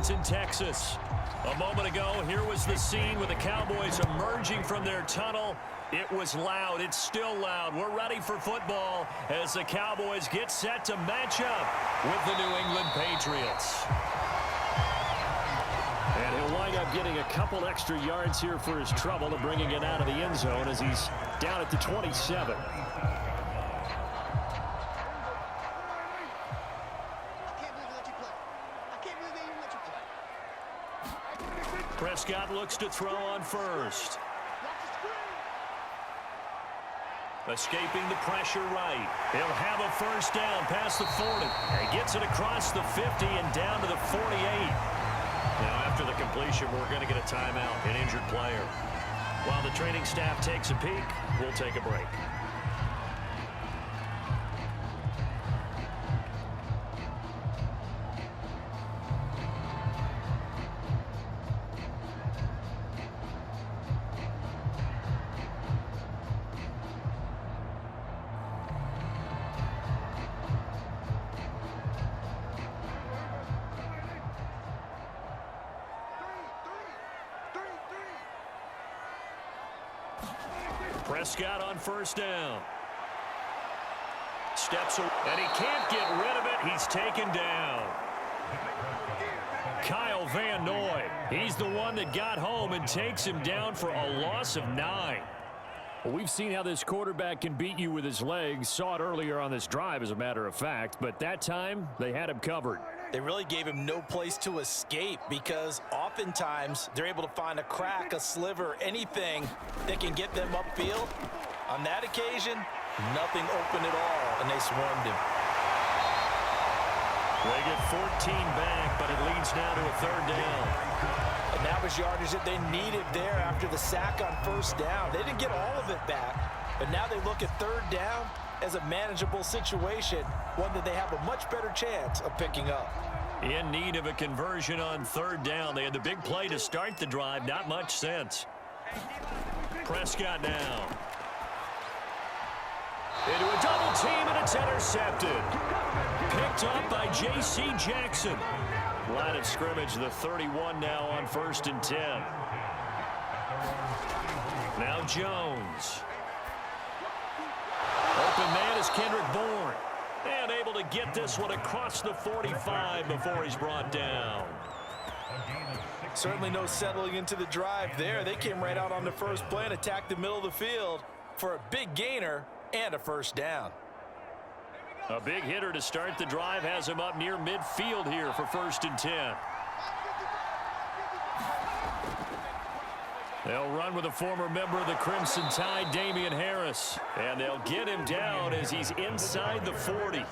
Arlington, Texas. A moment ago, here was the scene with the Cowboys emerging from their tunnel. It was loud. It's still loud. We're ready for football as the Cowboys get set to match up with the New England Patriots. And he'll wind up getting a couple extra yards here for his trouble to bringing it out of the end zone as he's down at the 27. Prescott looks to throw on first. Escaping the pressure right. He'll have a first down past the 40. He gets it across the 50 and down to the 48. Now after the completion, we're going to get a timeout, an injured player. While the training staff takes a peek, we'll take a break. Prescott on first down. Steps away, and he can't get rid of it. He's taken down. Kyle Van Noy. He's the one that got home and takes him down for a loss of 9. Well, we've seen how this quarterback can beat you with his legs. Saw it earlier on this drive, as a matter of fact. But that time, they had him covered. They really gave him no place to escape because oftentimes they're able to find a crack, a sliver, anything that can get them upfield. On that occasion, nothing open at all, and they swarmed him. They get 14 back, but it leads now to a third down. And that was yardage that they needed there after the sack on first down. They didn't get all of it back, but now they look at third down as a manageable situation, one that they have a much better chance of picking up. In need of a conversion on third down. They had the big play to start the drive. Not much sense. Prescott now. Into a double team, and it's intercepted. Picked up by J.C. Jackson. Line of scrimmage, the 31 now on 1st and 10. Now Jones. Open man is Kendrick Bourne. And able to get this one across the 45 before he's brought down. Certainly no settling into the drive there. They came right out on the first play and attacked the middle of the field for a big gainer and a first down. A big hitter to start the drive has him up near midfield here for 1st and 10. They'll run with a former member of the Crimson Tide, Damian Harris. And they'll get him down as he's inside the 40.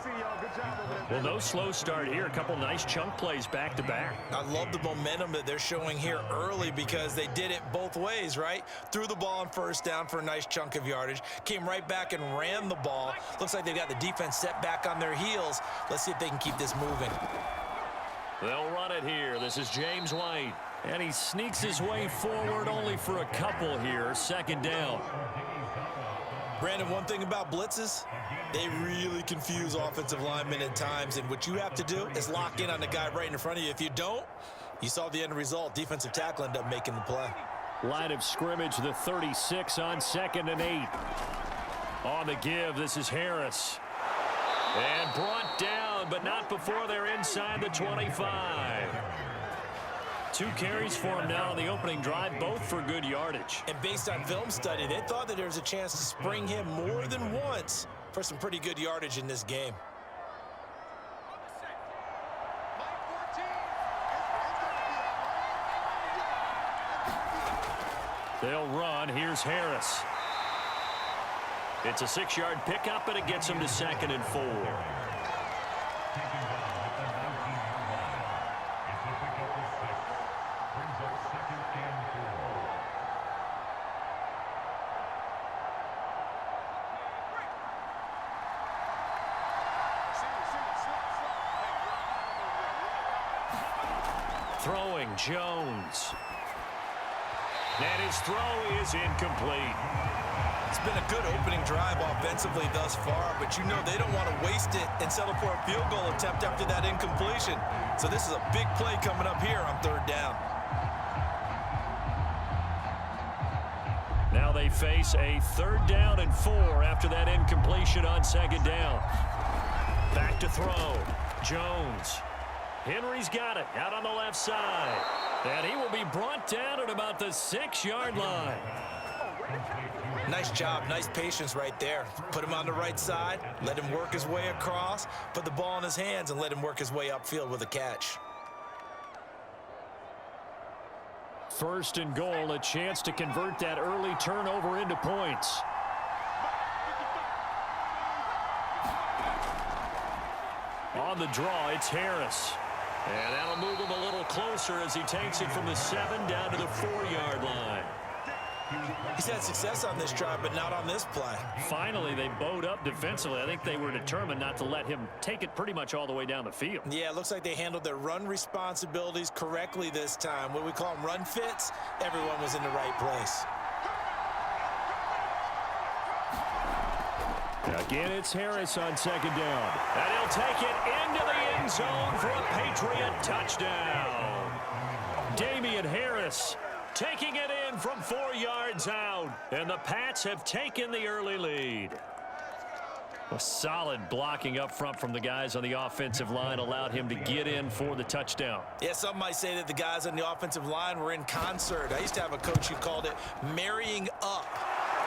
Well, no slow start here. A couple nice chunk plays back-to-back. I love the momentum that they're showing here early because they did it both ways, right? Threw the ball on first down for a nice chunk of yardage. Came right back and ran the ball. Looks like they've got the defense set back on their heels. Let's see if they can keep this moving. They'll run it here. This is James White. And he sneaks his way forward only for a couple here. 2nd down. Brandon, one thing about blitzes, they really confuse offensive linemen at times. And what you have to do is lock in on the guy right in front of you. If you don't, you saw the end result. Defensive tackle ended up making the play. Line of scrimmage, the 36 on 2nd and 8. On the give, this is Harris. And brought down, but not before they're inside the 25. 2 carries for him now on the opening drive, both for good yardage. And based on film study, they thought that there was a chance to spring him more than once for some pretty good yardage in this game. They'll run. Here's Harris. It's a 6-yard pickup, and it gets him to 2nd and 4. Throwing Jones. And his throw is incomplete. It's been a good opening drive offensively thus far, but you know they don't want to waste it and settle for a field goal attempt after that incompletion. So this is a big play coming up here on 3rd down. Now they face a 3rd down and 4 after that incompletion on 2nd down. Back to throw. Jones. Henry's got it out on the left side. And he will be brought down at about the 6-yard line. Nice job, nice patience right there. Put him on the right side, let him work his way across, put the ball in his hands, and let him work his way upfield with a catch. 1st and goal, a chance to convert that early turnover into points. On the draw, it's Harris. And that'll move him a little closer as he takes it from the 7 down to the 4-yard line. He's had success on this drive, but not on this play. Finally, they bowed up defensively. I think they were determined not to let him take it pretty much all the way down the field. Yeah, it looks like they handled their run responsibilities correctly this time. What we call them run fits, everyone was in the right place. Again, it's Harris on 2nd down. And he'll take it into the end zone for a Patriot touchdown. Damian Harris taking it in from 4 yards out. And the Pats have taken the early lead. A solid blocking up front from the guys on the offensive line allowed him to get in for the touchdown. Yeah, some might say that the guys on the offensive line were in concert. I used to have a coach who called it marrying up,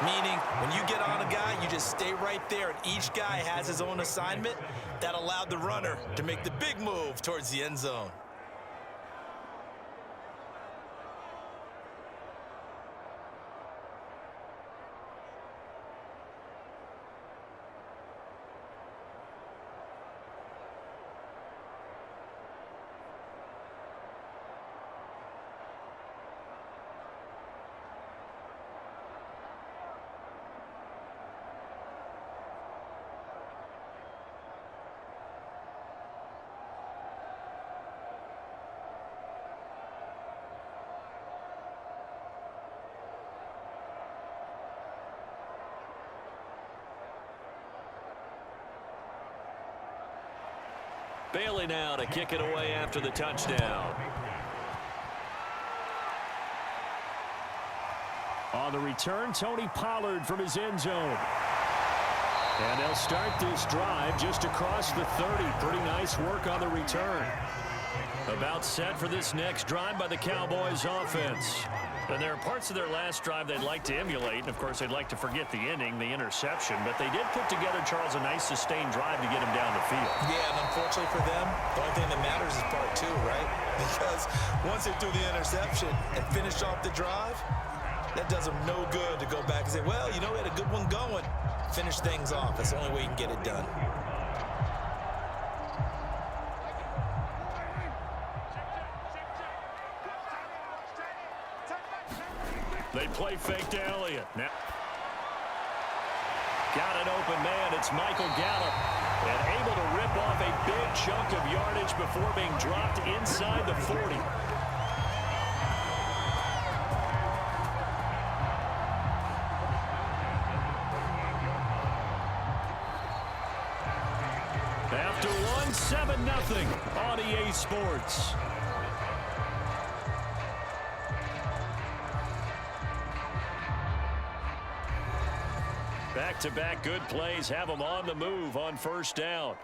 meaning when you get on a guy, you just stay right there, and each guy has his own assignment. That allowed the runner to make the big move towards the end zone. Bailey now to kick it away after the touchdown. On the return, Tony Pollard from his end zone. And they'll start this drive just across the 30. Pretty nice work on the return. About set for this next drive by the Cowboys offense. And there are parts of their last drive they'd like to emulate. And, of course, they'd like to forget the ending, the interception. But they did put together, Charles, a nice sustained drive to get him down the field. Yeah, and unfortunately for them, the only thing that matters is part 2, right? Because once they threw the interception and finished off the drive, that does them no good to go back and say, well, you know, we had a good one going. Finish things off. That's the only way you can get it done. They play fake to Elliott. Now, got an open man. It's Michael Gallup. And able to rip off a big chunk of yardage before being dropped inside the 40. After one, 7-0 on EA Sports. Back-to-back good plays have them on the move on 1st down.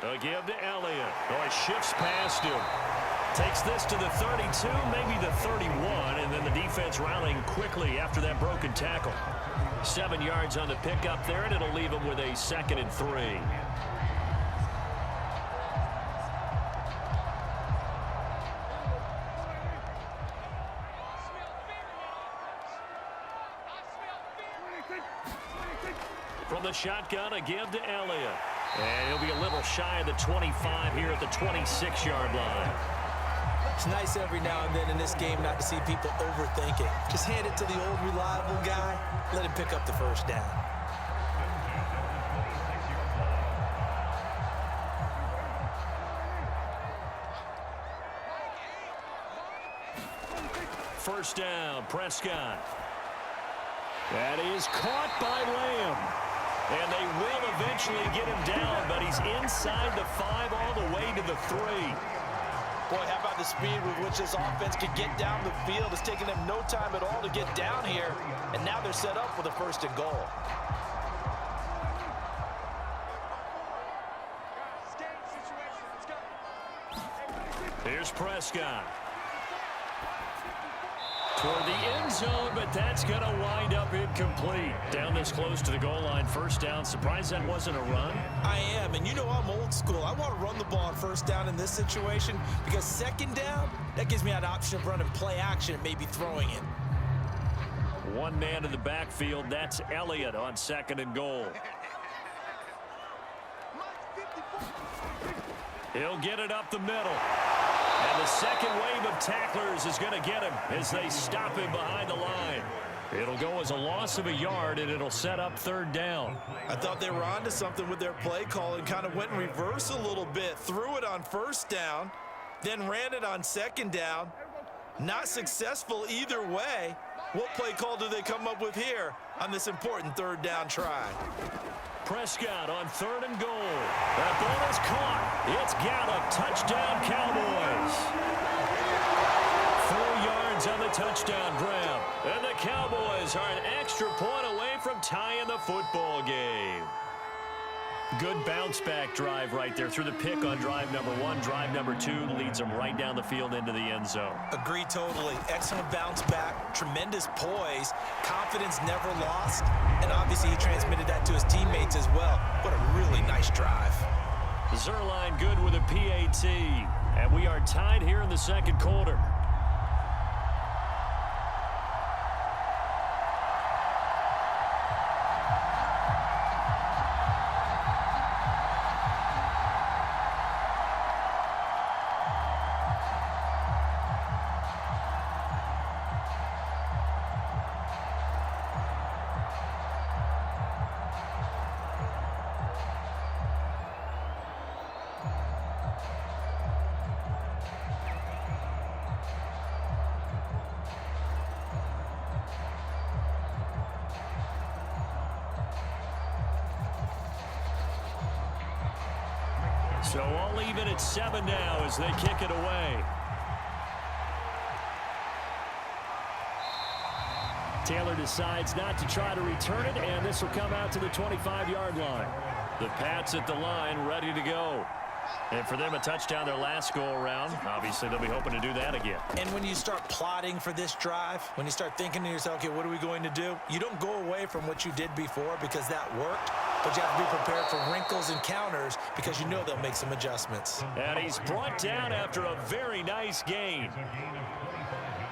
A give to Elliott. Oh, he shifts past him. Takes this to the 32, maybe the 31, and then the defense rallying quickly after that broken tackle. 7 yards on the pickup there, and it'll leave him with a 2nd and 3. From the shotgun, a give to Elliott. And he'll be a little shy of the 25 here at the 26-yard line. It's nice every now and then in this game not to see people overthink it. Just hand it to the old reliable guy. Let him pick up the 1st down. first down. Prescott. That is caught by Lamb. And they will eventually get him down, but he's inside the 5 all the way to the 3. Boy, how about the speed with which this offense could get down the field? It's taking them no time at all to get down here, and now they're set up with a 1st and goal. Here's Prescott. Toward the end zone, but that's going to wind up incomplete. Down this close to the goal line, first down. Surprised that wasn't a run? I am, and you know I'm old school. I want to run the ball on 1st down in this situation because 2nd down, that gives me an option of running play action and maybe throwing it. One man in the backfield. That's Elliott on 2nd and goal. He'll get it up the middle. And the second wave of tacklers is going to get him as they stop him behind the line. It'll go as a loss of a yard, and it'll set up 3rd down. I thought they were onto something with their play call and kind of went in reverse a little bit. Threw it on 1st down, then ran it on 2nd down. Not successful either way. What play call do they come up with here on this important 3rd down try? Prescott on 3rd and goal. That ball is caught. It's Gallup. Touchdown, Cowboys. 4 yards on the touchdown grab. And the Cowboys are an extra point away from tying the football game. Good bounce-back drive right there through the pick on drive number 1. Drive number 2 leads them right down the field into the end zone. Agree totally. Excellent bounce back, tremendous poise, confidence never lost, and obviously he transmitted that to his teammates as well. What a really nice drive. Zerline good with a PAT, and we are tied here in the 2nd quarter. So I'll leave it at 7 now as they kick it away. Taylor decides not to try to return it, and this will come out to the 25-yard line. The Pats at the line, ready to go. And for them, a touchdown their last go-around. Obviously, they'll be hoping to do that again. And when you start plotting for this drive, when you start thinking to yourself, okay, what are we going to do? You don't go away from what you did before because that worked, but you have to be prepared for wrinkles and counters because you know they'll make some adjustments. And he's brought down after a very nice gain.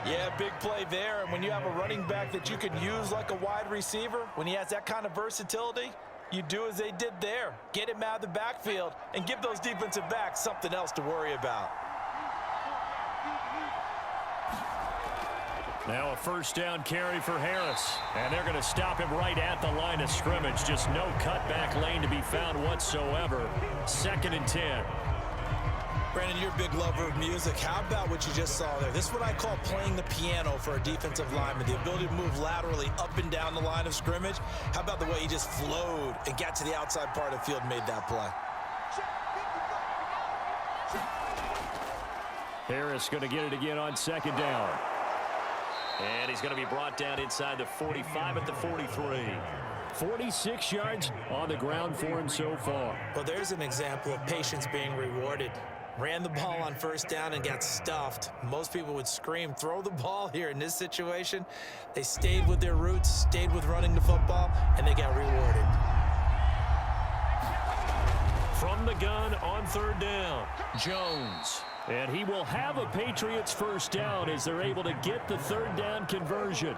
Yeah, big play there. And when you have a running back that you can use like a wide receiver, when he has that kind of versatility, you do as they did there. Get him out of the backfield and give those defensive backs something else to worry about. Now a first down carry for Harris. And they're going to stop him right at the line of scrimmage. Just no cutback lane to be found whatsoever. 2nd and 10. Brandon, you're a big lover of music. How about what you just saw there? This is what I call playing the piano for a defensive lineman. The ability to move laterally up and down the line of scrimmage. How about the way he just flowed and got to the outside part of the field and made that play? Harris going to get it again on 2nd down. And he's going to be brought down inside the 45 at the 43. 46 yards on the ground for him so far. Well, there's an example of patience being rewarded. Ran the ball on first down and got stuffed. Most people would scream, throw the ball here. In this situation, they stayed with their roots, stayed with running the football, and they got rewarded. From the gun on 3rd down, Jones. And he will have a Patriots first down as they're able to get the 3rd down conversion.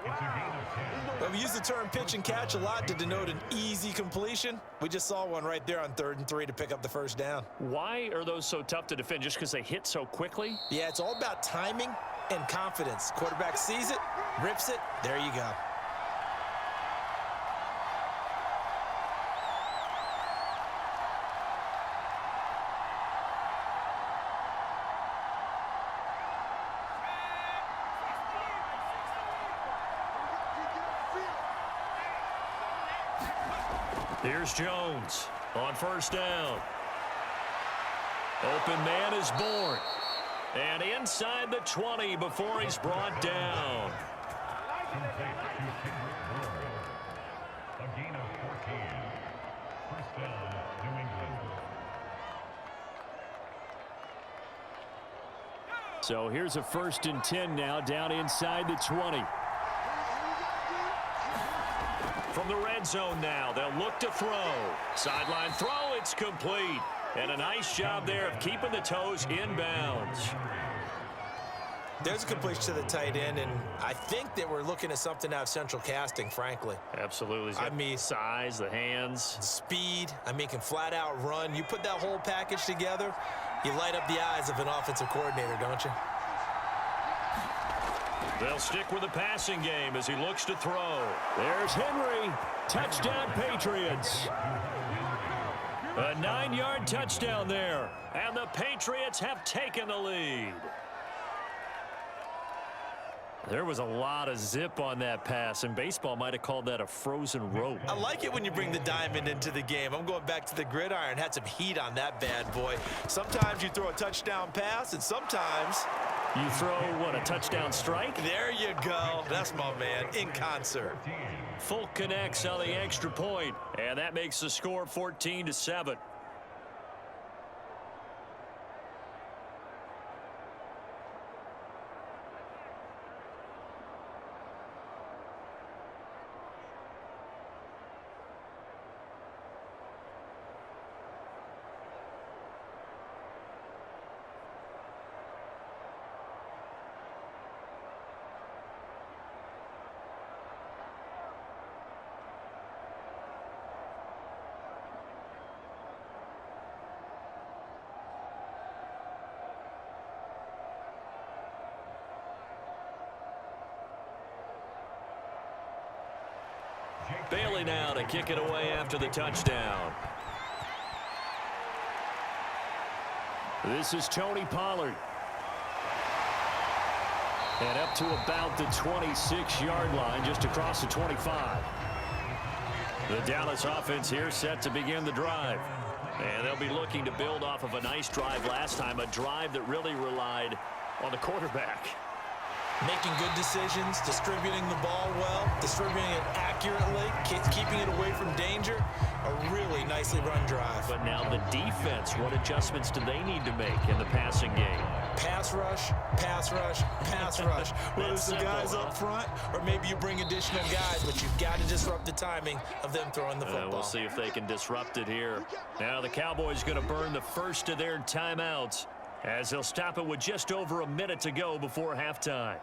Well, we use the term pitch and catch a lot to denote an easy completion. We just saw one right there on 3rd and 3 to pick up the first down. Why are those so tough to defend? Just because they hit so quickly? Yeah, it's all about timing and confidence. Quarterback sees it, rips it, there you go. Here's Jones on first down. Open man is born. And inside the 20 before he's brought down. A gain of 14. First down, New England. So here's a 1st and 10 now down inside the 20. From the red zone now, they'll look to throw. Sideline throw, it's complete. And a nice job there of keeping the toes inbounds. There's a completion to the tight end, and I think that we're looking at something out of central casting, frankly. Absolutely. I mean, size, the hands. Speed, can flat out run. You put that whole package together, you light up the eyes of an offensive coordinator, don't you? They'll stick with the passing game as he looks to throw. There's Henry. Touchdown, Patriots. A 9-yard touchdown there. And the Patriots have taken the lead. There was a lot of zip on that pass, and baseball might have called that a frozen rope. I like it when you bring the diamond into the game. I'm going back to the gridiron. Had some heat on that bad boy. Sometimes you throw a touchdown pass, and sometimes you throw, what, a touchdown strike? There you go. That's my man, in concert. Fulk connects on the extra point, and that makes the score 14-7. Bailey now to kick it away after the touchdown. This is Tony Pollard. And up to about the 26-yard line, just across the 25. The Dallas offense here set to begin the drive. And they'll be looking to build off of a nice drive last time, a drive that really relied on the quarterback. Making good decisions, distributing the ball well, distributing it accurately, keeping it away from danger. A really nicely run drive. But now the defense, what adjustments do they need to make in the passing game? Pass rush, pass rush, pass rush. Whether it's the guys up front or maybe you bring additional guys, but you've got to disrupt the timing of them throwing the football. We'll see if they can disrupt it here. Now the Cowboys going to burn the first of their timeouts as they'll stop it with just over a minute to go before halftime.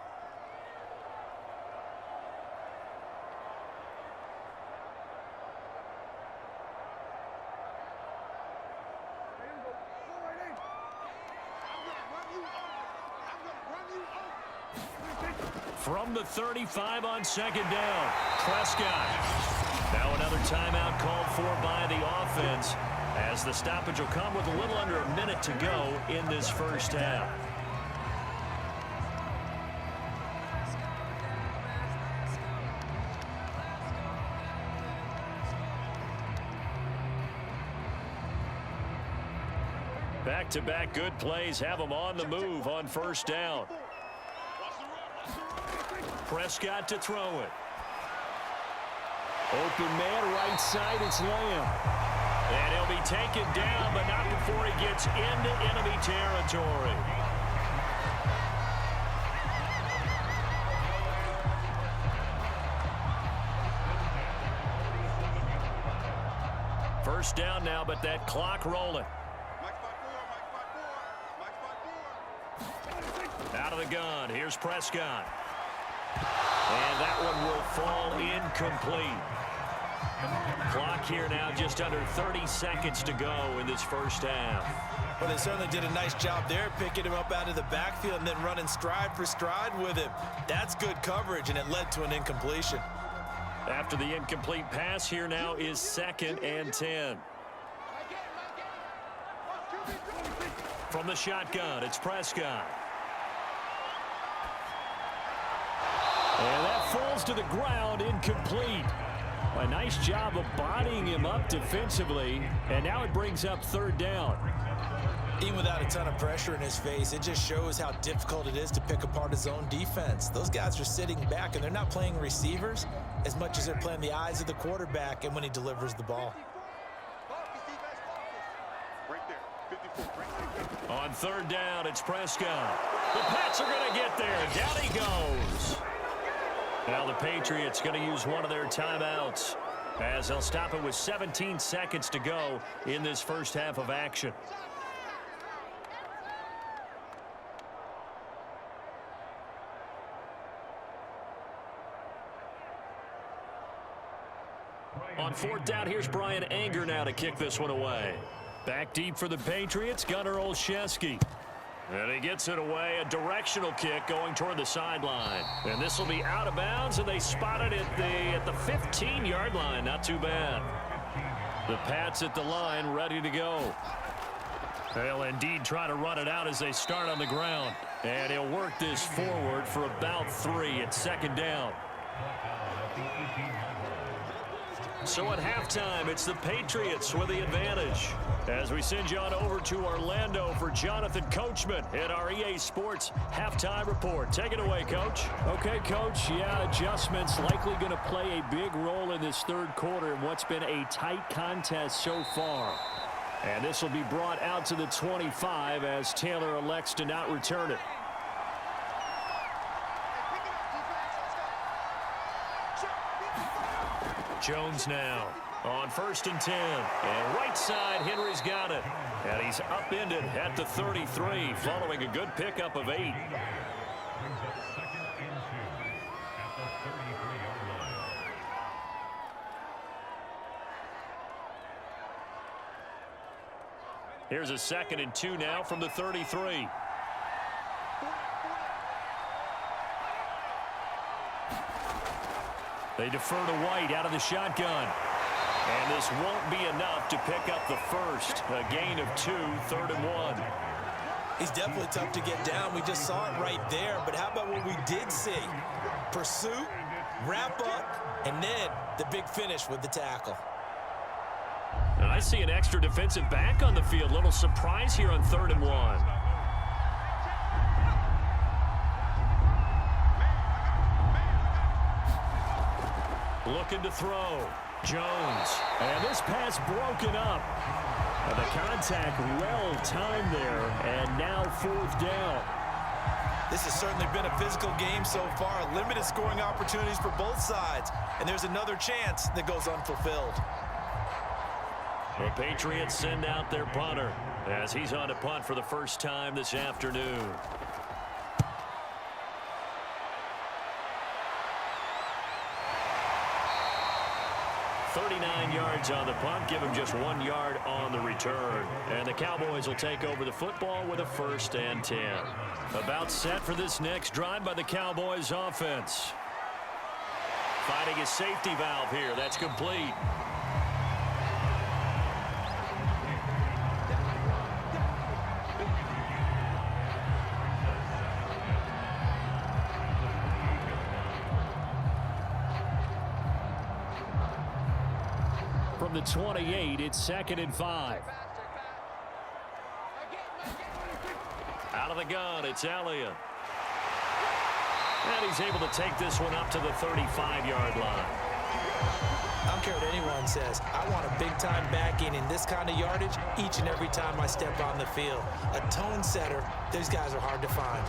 From the 35 on second down, Prescott. Now another timeout called for by the offense as the stoppage will come with a little under a minute to go in this first half. Back-to-back good plays have them on the move on first down. Prescott to throw it. Open man, right side, it's Lamb. And he'll be taken down, but not before he gets into enemy territory. First down now, but that clock rolling. Out of the gun, here's Prescott. And that one will fall incomplete. Clock here now just under 30 seconds to go in this first half. Well, they certainly did a nice job there, picking him up out of the backfield and then running stride for stride with him. That's good coverage, and it led to an incompletion. After the incomplete pass, here now is 2nd and 10. From the shotgun, it's Prescott. And that falls to the ground, incomplete. A nice job of bodying him up defensively, and now it brings up third down. Even without a ton of pressure in his face, it just shows how difficult it is to pick apart his own defense. Those guys are sitting back, and they're not playing receivers as much as they're playing the eyes of the quarterback and when he delivers the ball. On third down, it's Prescott. The Pats are going to get there. Down he goes. Now the Patriots going to use one of their timeouts as they'll stop it with 17 seconds to go in this first half of action. On fourth down, here's Brian Anger now to kick this one away. Back deep for the Patriots, Gunnar Olszewski. And he gets it away, a directional kick going toward the sideline. And this will be out of bounds, and they spot it at the 15-yard line. Not too bad. The Pats at the line, ready to go. They'll indeed try to run it out as they start on the ground. And he'll work this forward for about 3 at second down. So at halftime, it's the Patriots with the advantage. As we send you on over to Orlando for Jonathan Coachman in our EA Sports Halftime Report. Take it away, Coach. Okay, Coach. Yeah, adjustments likely going to play a big role in this third quarter in what's been a tight contest so far. And this will be brought out to the 25 as Taylor elects to not return it. Jones now on 1st and 10. And right side, Henry's got it. And he's upended at the 33 following a good pickup of 8. Brings up 2nd and 2 at the 33-yard line. Here's a 2nd and 2 now from the 33. They defer to White out of the shotgun. And this won't be enough to pick up the first. A gain of 2, 3rd and 1. He's definitely tough to get down. We just saw it right there. But how about what we did see? Pursuit, wrap up, and then the big finish with the tackle. And I see an extra defensive back on the field. Little surprise here on 3rd and 1. Looking to throw. Jones. And this pass broken up. And the contact well timed there. And now 4th down. This has certainly been a physical game so far. Limited scoring opportunities for both sides. And there's another chance that goes unfulfilled. The Patriots send out their punter as he's on to punt for the first time this afternoon. 39 yards on the punt, give him just 1 yard on the return. And the Cowboys will take over the football with a 1st and 10. About set for this next drive by the Cowboys offense. Finding a safety valve here. That's complete. From the 28, it's 2nd and 5. Out of the gun, it's Elliott. And he's able to take this one up to the 35-yard line. I don't care what anyone says. I want a big-time backing in this kind of yardage each and every time I step on the field. A tone setter, these guys are hard to find.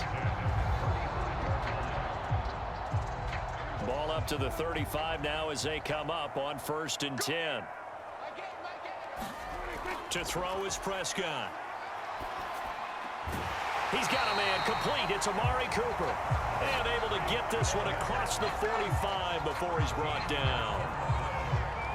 Ball up to the 35 now as they come up on 1st and 10. To throw is Prescott. He's got a man complete. It's Amari Cooper. And able to get this one across the 45 before he's brought down.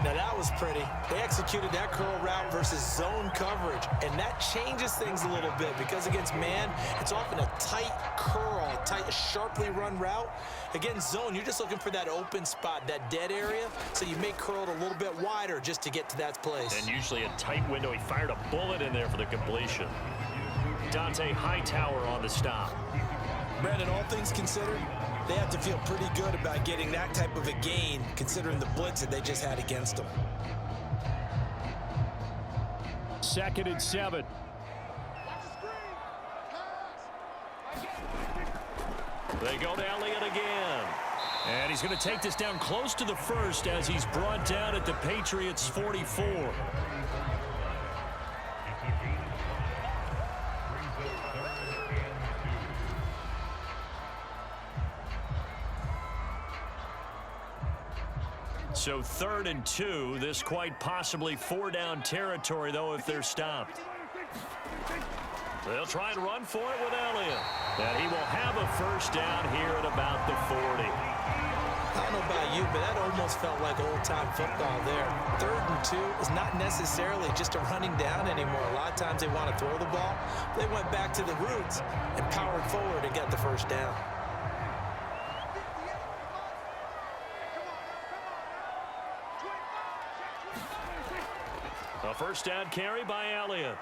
Now that was pretty. They executed that curl route versus zone coverage, and that changes things a little bit because against man, it's often a tight curl, a sharply run route. Against zone, you're just looking for that open spot, that dead area, so you make curl a little bit wider just to get to that place. And usually a tight window. He fired a bullet in there for the completion. Dante Hightower on the stop. Brandon, all things considered, they have to feel pretty good about getting that type of a gain, considering the blitz that they just had against them. 2nd and 7. They go to Elliott again. And he's going to take this down close to the first as he's brought down at the Patriots' 44. So 3rd and 2. This quite possibly 4-down territory, though, if they're stopped. They'll try and run for it with Elliott. And he will have a first down here at about the 40. I don't know about you, but that almost felt like old-time football there. 3rd and 2 is not necessarily just a running down anymore. A lot of times they want to throw the ball. They went back to the roots and powered forward to get the first down. A first down carry by Elliott.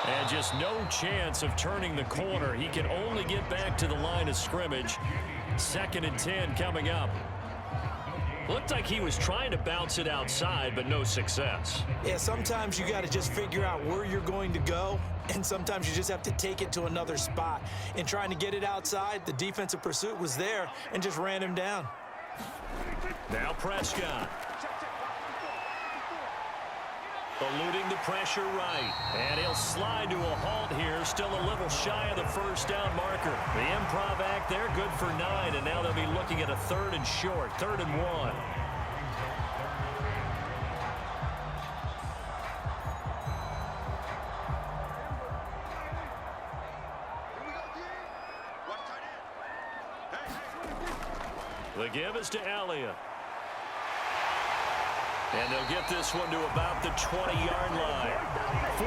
And just no chance of turning the corner. He can only get back to the line of scrimmage. 2nd and 10 coming up. Looked like he was trying to bounce it outside, but no success. Yeah, sometimes you got to just figure out where you're going to go, and sometimes you just have to take it to another spot. In trying to get it outside, the defensive pursuit was there and just ran him down. Now Prescott. Eluding the pressure right. And he'll slide to a halt here. Still a little shy of the first down marker. The improv act there, good for 9. And now they'll be looking at a 3rd and short. 3rd and 1. The give is to Elliott. And they'll get this one to about the 20-yard line.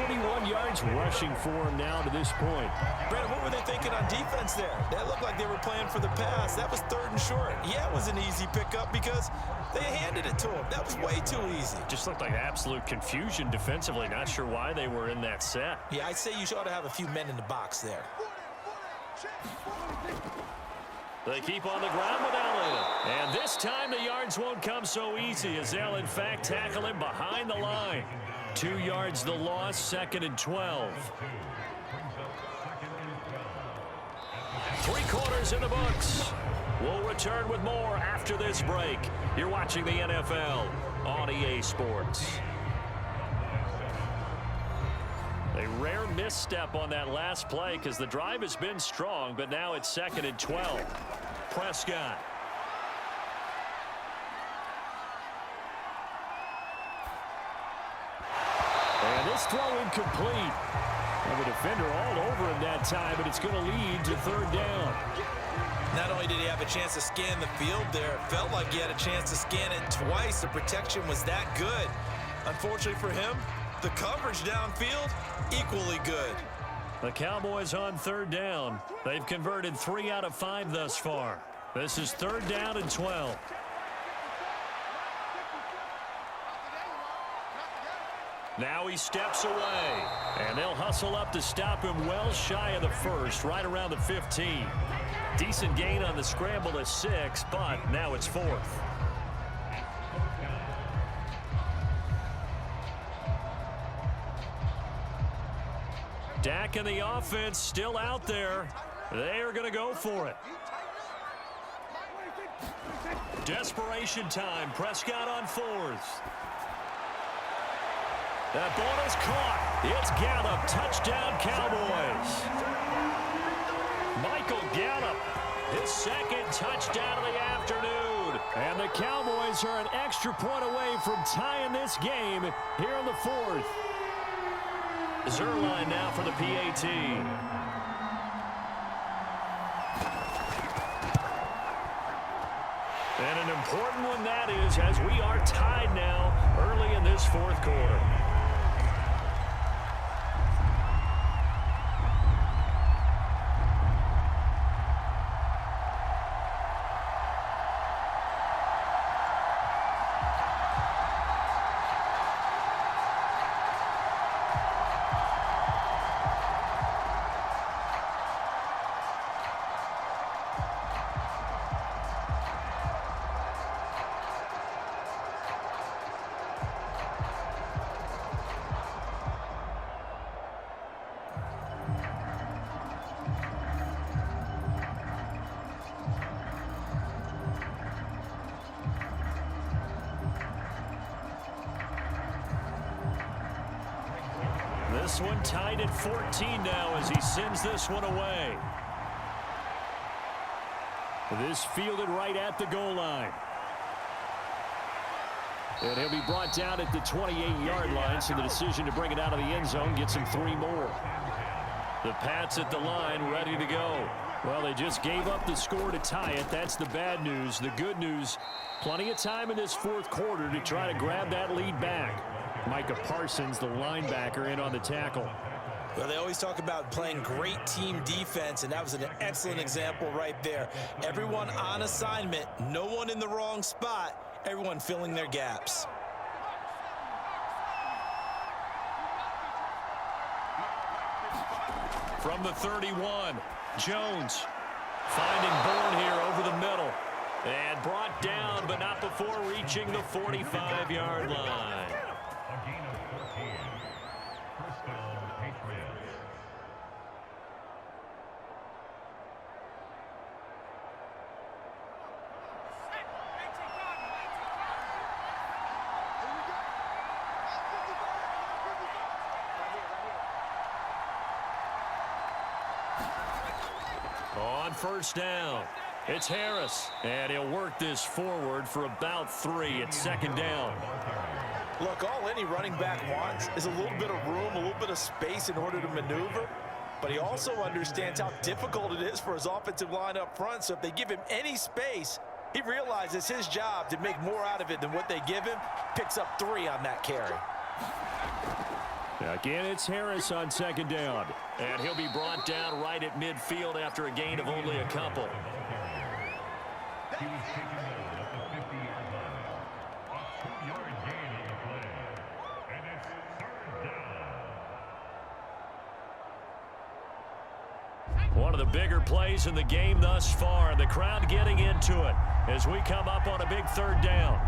41 yards rushing for him now to this point. Brandon, what were they thinking on defense there? That looked like they were playing for the pass. That was 3rd and short. Yeah, it was an easy pickup because they handed it to him. That was way too easy. Just looked like absolute confusion defensively. Not sure why they were in that set. Yeah, I'd say you ought to have a few men in the box there. They keep on the ground with Elliott. And this time the yards won't come so easy as they'll, in fact, tackle him behind the line. 2 yards the loss, 2nd and 12. 3 quarters in the books. We'll return with more after this break. You're watching the NFL on EA Sports. A rare misstep on that last play because the drive has been strong, but now it's 2nd and 12. Prescott. And this throw incomplete. And the defender all over him that time, but it's going to lead to 3rd down. Not only did he have a chance to scan the field there, it felt like he had a chance to scan it twice. The protection was that good. Unfortunately for him, the coverage downfield, equally good. The Cowboys on 3rd down. They've converted 3 out of 5 thus far. This is 3rd down and 12. Now he steps away. And they'll hustle up to stop him well shy of the first, right around the 15. Decent gain on the scramble to 6, but now it's 4th. Dak and the offense still out there. They are going to go for it. Desperation time. Prescott on 4th. That ball is caught. It's Gallup. Touchdown, Cowboys. Michael Gallup, his 2nd touchdown of the afternoon. And the Cowboys are an extra point away from tying this game here in the 4th. Zerline now for the PAT. And an important one that is, as we are tied now early in this 4th quarter. this one tied at 14 now as he sends this one away. This fielded right at the goal line. And he'll be brought down at the 28-yard line, so the decision to bring it out of the end zone gets him 3 more. The Pats at the line ready to go. Well, they just gave up the score to tie it. That's the bad news. The good news, plenty of time in this fourth quarter to try to grab that lead back. Micah Parsons, the linebacker, in on the tackle. Well, they always talk about playing great team defense, and that was an excellent example right there. Everyone on assignment, no one in the wrong spot, everyone filling their gaps. From the 31, Jones finding Bourne here over the middle. And brought down, but not before reaching the 45-yard line. A gain of 14. First down, Patriots. On first down, it's Harris, and he'll work this forward for about 3 at second down. Look, all any running back wants is a little bit of room, a little bit of space in order to maneuver, but he also understands how difficult it is for his offensive line up front, so if they give him any space, he realizes his job to make more out of it than what they give him, picks up 3 on that carry. Again, it's Harris on second down, and he'll be brought down right at midfield after a gain of only a couple. He was taken down at the 50-yard line. A 2-yard gain on the play. And it's third down. One of the bigger plays in the game thus far, and the crowd getting into it as we come up on a big third down.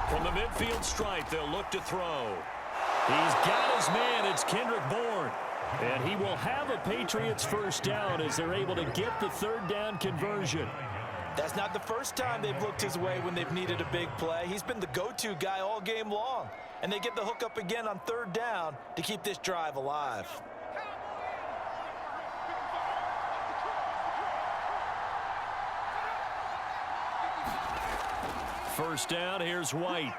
From the midfield stripe, they'll look to throw. He's got his man. It's Kendrick Bourne. And he will have a Patriots first down as they're able to get the third down conversion. That's not the first time they've looked his way when they've needed a big play. He's been the go-to guy all game long. And they get the hook up again on third down to keep this drive alive. First down, here's White.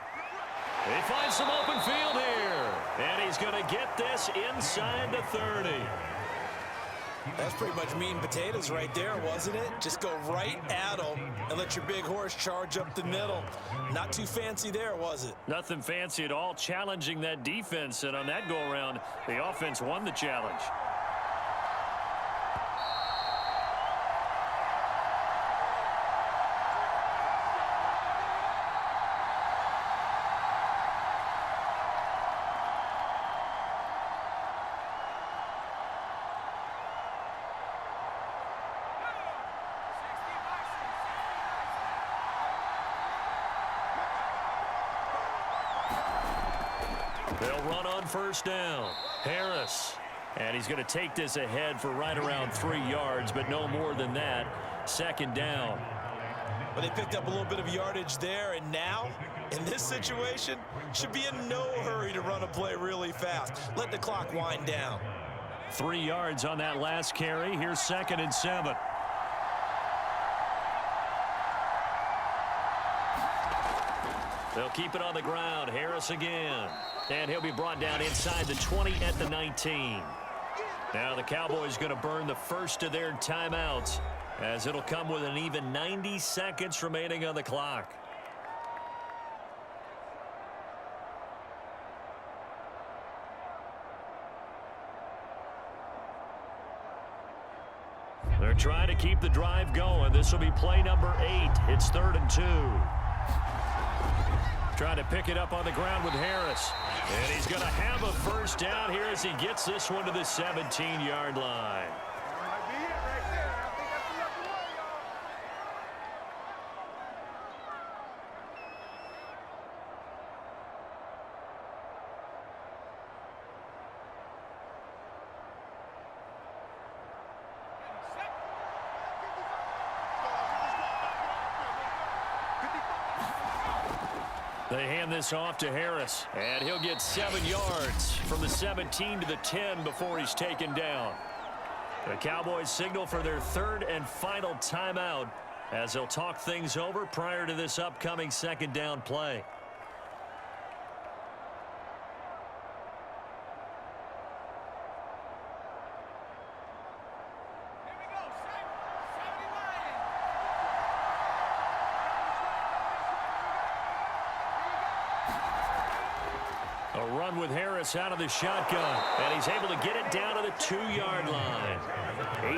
He finds some open field here. And he's going to get this inside the 30. That's pretty much meat and potatoes right there, wasn't it? Just go right at him and let your big horse charge up the middle. Not too fancy there, was it? Nothing fancy at all, challenging that defense. And on that go-around, the offense won the challenge. They'll run on first down. Harris. And he's going to take this ahead for right around 3 yards, but no more than that. Second down. But they picked up a little bit of yardage there, and now, in this situation, should be in no hurry to run a play really fast. Let the clock wind down. 3 yards on that last carry. Here's 2nd and 7. They'll keep it on the ground. Harris again. And he'll be brought down inside the 20 at the 19. Now the Cowboys going to burn the first of their timeouts, as it'll come with an even 90 seconds remaining on the clock. They're trying to keep the drive going. This will be play number 8. It's 3rd and 2. Trying to pick it up on the ground with Harris. And he's going to have a first down here as he gets this one to the 17-yard line. They hand this off to Harris, and he'll get 7 yards from the 17 to the 10 before he's taken down. The Cowboys signal for their third and final timeout as they'll talk things over prior to this upcoming second down play. A run with Harris out of the shotgun, and he's able to get it down to the 2-yard line.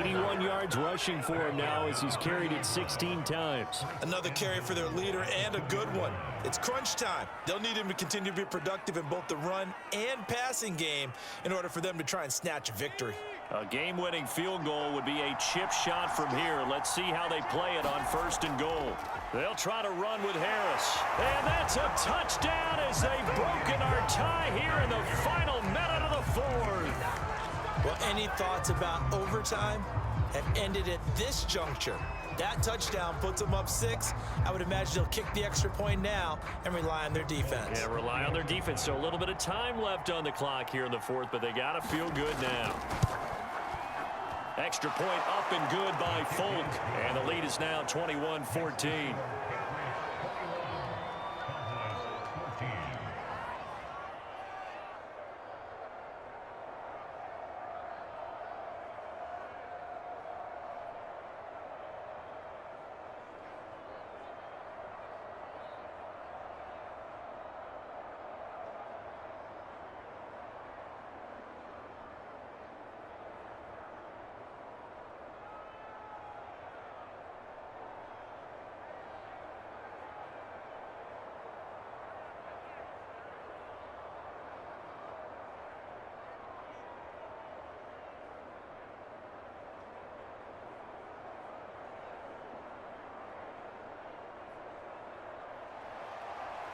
81 yards rushing for him now as he's carried it 16 times. Another carry for their leader, and a good one. It's crunch time. They'll need him to continue to be productive in both the run and passing game in order for them to try and snatch a victory. A game-winning field goal would be a chip shot from here. Let's see how they play it on 1st and goal. They'll try to run with Harris. And that's a touchdown as they've broken our tie here in the final minute of the 4th. Well, any thoughts about overtime have ended at this juncture. That touchdown puts them up 6. I would imagine they'll kick the extra point now and rely on their defense. Yeah, rely on their defense. So a little bit of time left on the clock here in the 4th, but they got to feel good now. Extra point up and good by Folk. And the lead is now 21-14.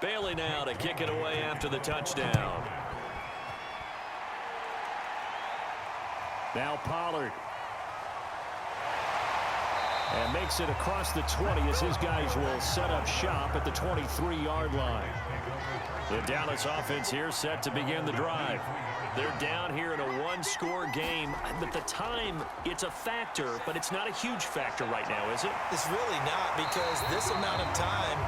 Bailey now to kick it away after the touchdown. Now Pollard. And makes it across the 20 as his guys will set up shop at the 23-yard line. The Dallas offense here set to begin the drive. They're down here in a one-score game. But the time, it's a factor, but it's not a huge factor right now, is it? It's really not, because this amount of time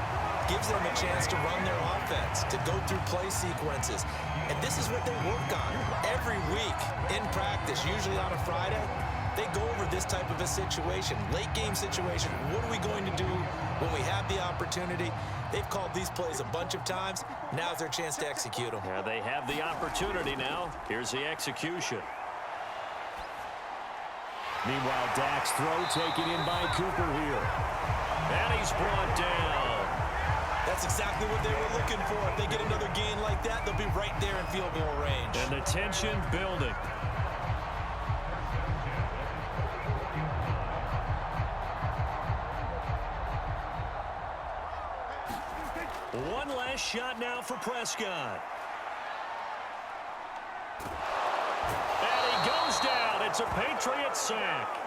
gives them a chance to run their offense, to go through play sequences. And this is what they work on every week in practice, usually on a Friday. They go over this type of a situation, late game situation. What are we going to do when we have the opportunity? They've called these plays a bunch of times. Now's their chance to execute them. Yeah, they have the opportunity now. Here's the execution. Meanwhile, Dak's throw taken in by Cooper here. And he's brought down. That's exactly what they were looking for. If they get another gain like that, they'll be right there in field goal range. And the tension building. One last shot now for Prescott. And he goes down. It's a Patriots sack.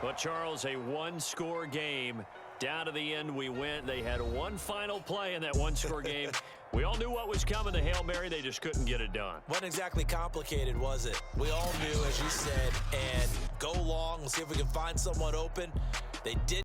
But, Charles, a one-score game. Down to the end we went. They had one final play in that one-score game. We all knew what was coming, the Hail Mary. They just couldn't get it done. Wasn't exactly complicated, was it? We all knew, as you said, and go long. We'll see if we can find someone open. They did.